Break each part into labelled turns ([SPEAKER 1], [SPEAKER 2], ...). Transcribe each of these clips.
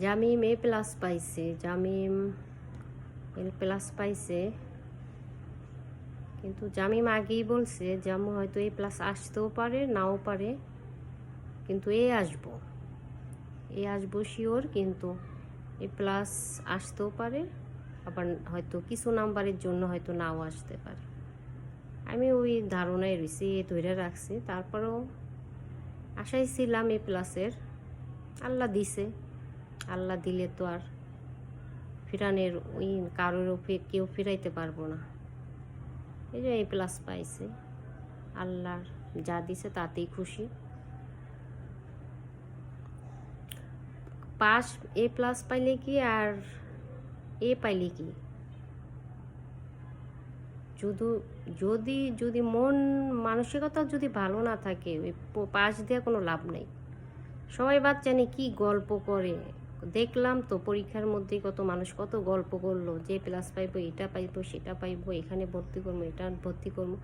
[SPEAKER 1] জামিম এ plus পাইছে, জামিম এল plus পাইছে, কিন্তু জামিম আগেই বলছে জামু হয়তো এ প্লাস আসতেও পারে নাও পারে, কিন্তু এ আসবো শিওর, কিন্তু এ প্লাস আসতেও পারে, আবার হয়তো কিছু নাম্বারের জন্য হয়তো নাও আসতে পারে। আমি ওই ধারণায় রয়েছি, ধরে রাখছি। তারপরেও আশাই ছিলাম এ প্লাসের। আল্লাহ দিছে, আল্লাহ দিলে তো আর ফিরানের ওই কারোর কেউ ফিরাইতে পারবো না। এই যে এ প্লাস পাইছে, আল্লাহর যা দিছে তাতেই খুশি। পাস এ প্লাস পাইলে কি আর এ পাইলে কি, শুধু যদি যদি মন মানসিকতা যদি ভালো না থাকে, ওই পাস দিয়ে কোনো লাভ নেই। সবাই বাচ্চা নিয়ে কী গল্প করে দেখলাম তো, পরীক্ষার মধ্যেই কত মানুষ কত গল্প করলো যে প্লাস পাইবো, এটা পাইবো, সেটা পাইবো, এখানে ভর্তি করবো, এটা ভর্তি করবো।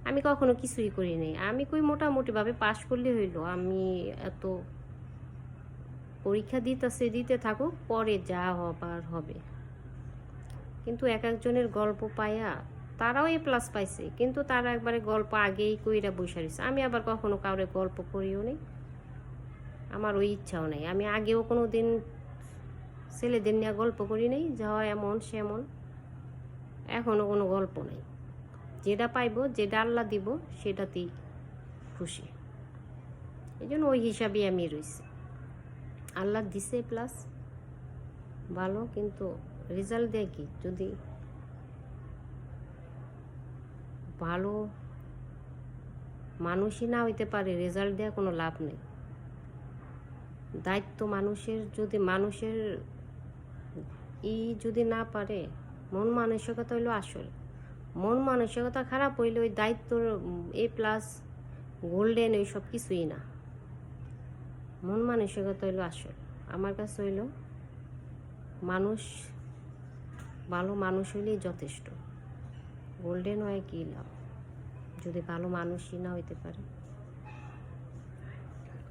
[SPEAKER 1] আমি কখনো কিছুই করি নাই। আমি কই মোটামুটিভাবে পাশ করলে হইলো, আমি এত পরীক্ষা দিতে থাকুক, পরে যা হবার হবে। কিন্তু এক একজনের গল্প পায়া তারাও এ প্লাস পাইছে, কিন্তু তারা একবারে গল্প আগেই কইরা বসে রয়েছে। আমি আবার কখনো কাউরে গল্প করিও নেই, আমার ওই ইচ্ছাও নেই। আমি আগেও কোনো দিন ছেলেদের নিয়ে গল্প করি নাই, যা এমন সেমন। এখনও কোনো গল্প নেই। যেটা পাইবো, যেটা আল্লাহ দিব, সেটাতেই খুশি। এই জন্য ওই হিসাবেই আমি রয়েছি। আল্লাহ দিছে প্লাস ভালো, কিন্তু রেজাল্ট দেয় কি, যদি ভালো মানুষই না হইতে পারে, রেজাল্ট দেওয়া কোনো লাভ নেই। দায়িত্ব মানুষের, যদি মানুষের যদি না পারে, মন মানসিকতা হইলো আসল। মন মানসিকতা খারাপ হইলে ওই দায়িত্বর এ প্লাস গোল্ডেন ওই সব কিছুই না। মন মানসিকতা হইলো আসল। আমার কাছে হইলো মানুষ ভালো মানুষ হইলেই যথেষ্ট। গোল্ডেন হয় কি লাভ যদি ভালো মানুষই না হইতে পারে।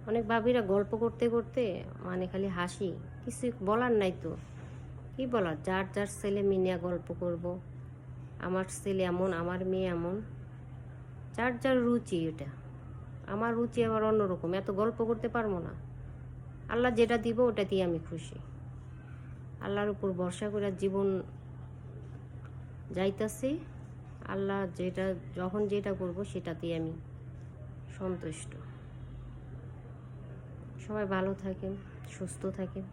[SPEAKER 1] অনেক ভাবিরা গল্প করতে করতে মানে খালি হাসি, কিছু বলার নাই তো। কি বলার, যার যার ছেলে মিনিয়া গল্প করব, আমার ছেলে এমন, আমার মেয়ে এমন, যার যার রুচি। এটা আমার রুচি আবার অন্যরকম, এত গল্প করতে পারবো না। আল্লাহ যেটা দিব ওটা দিয়ে আমি খুশি। আল্লাহর উপর ভরসা করে জীবন যাইতাছি। আল্লাহ যেটা যখন যেটা করব সেটাতেই আমি সন্তুষ্ট। সবাই ভালো থাকেন, সুস্থ থাকেন।